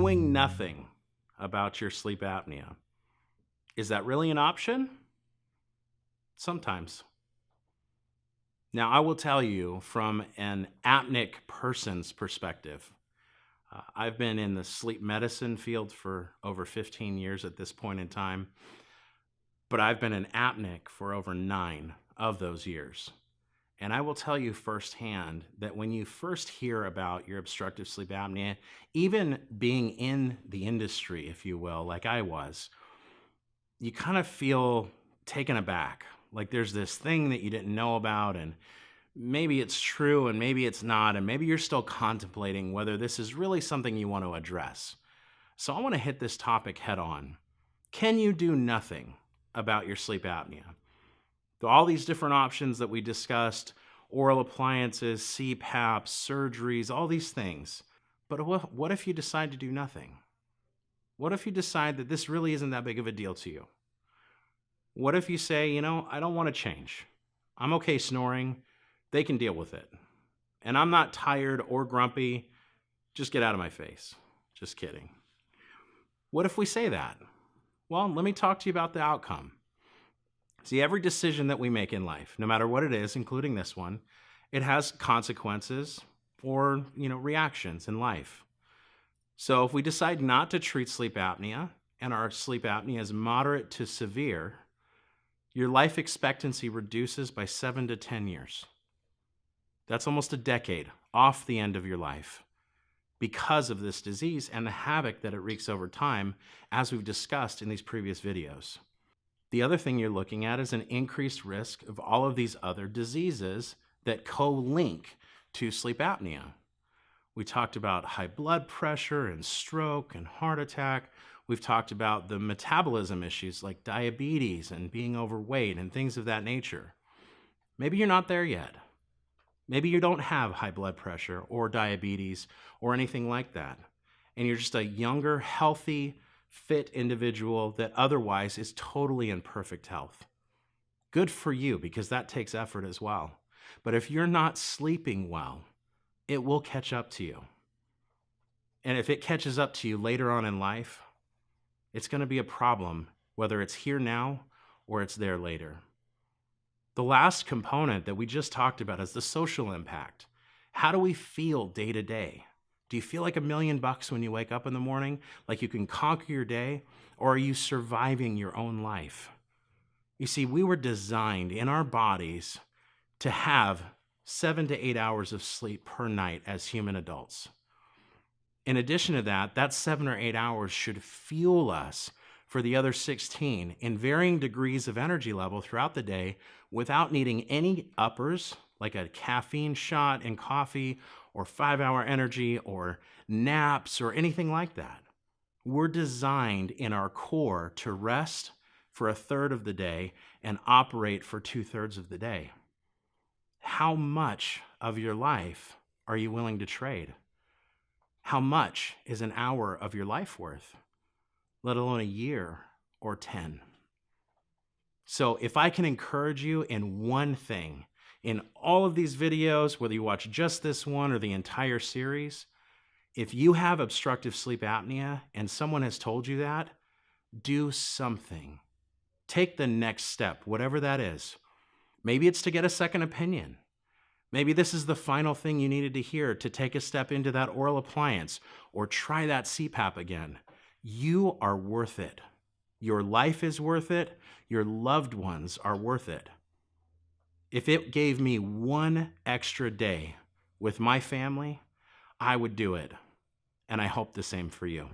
doing nothing about your sleep apnea. Is that really an option? Sometimes. Now, I will tell you from an apneic person's perspective, I've been in the sleep medicine field for over 15 years at this point in time, but I've been an apneic for over 9 of those years. And I will tell you firsthand that when you first hear about your obstructive sleep apnea, even being in the industry, if you will, like I was, you kind of feel taken aback. Like there's this thing that you didn't know about, and maybe it's true and maybe it's not, and maybe you're still contemplating whether this is really something you want to address. So I want to hit this topic head on. Can you do nothing about your sleep apnea? So all these different options that we discussed, oral appliances, CPAP, surgeries, all these things. But what if you decide to do nothing? What if you decide that this really isn't that big of a deal to you? What if you say, I don't want to change. I'm okay snoring. They can deal with it. And I'm not tired or grumpy. Just get out of my face. Just kidding. What if we say that? Well, let me talk to you about the outcome. See, every decision that we make in life, no matter what it is, including this one, it has consequences or, reactions in life. So if we decide not to treat sleep apnea and our sleep apnea is moderate to severe, your life expectancy reduces by 7 to 10 years. That's almost a decade off the end of your life because of this disease and the havoc that it wreaks over time, as we've discussed in these previous videos. The other thing you're looking at is an increased risk of all of these other diseases that co-link to sleep apnea. We talked about high blood pressure and stroke and heart attack. We've talked about the metabolism issues like diabetes and being overweight and things of that nature. Maybe you're not there yet. Maybe you don't have high blood pressure or diabetes or anything like that. And you're just a younger, healthy, fit individual that otherwise is totally in perfect health. Good for you, because that takes effort as well. But if you're not sleeping well, it will catch up to you. And if it catches up to you later on in life, it's going to be a problem, whether it's here now or it's there later. The last component that we just talked about is the social impact. How do we feel day to day? Do you feel like $1 million when you wake up in the morning, like you can conquer your day, or are you surviving your own life? You see, we were designed in our bodies to have 7 to 8 hours of sleep per night as human adults. In addition to that, that 7 or 8 hours should fuel us for the other 16 in varying degrees of energy level throughout the day without needing any uppers, like a caffeine shot in coffee or 5-hour energy or naps or anything like that. We're designed in our core to rest for 1/3 of the day and operate for 2/3 of the day. How much of your life are you willing to trade? How much is an hour of your life worth, let alone a year or 10? So if I can encourage you in one thing, in all of these videos, whether you watch just this one or the entire series, if you have obstructive sleep apnea and someone has told you that, do something. Take the next step, whatever that is. Maybe it's to get a second opinion. Maybe this is the final thing you needed to hear to take a step into that oral appliance or try that CPAP again. You are worth it. Your life is worth it. Your loved ones are worth it. If it gave me 1 extra day with my family, I would do it. And I hope the same for you.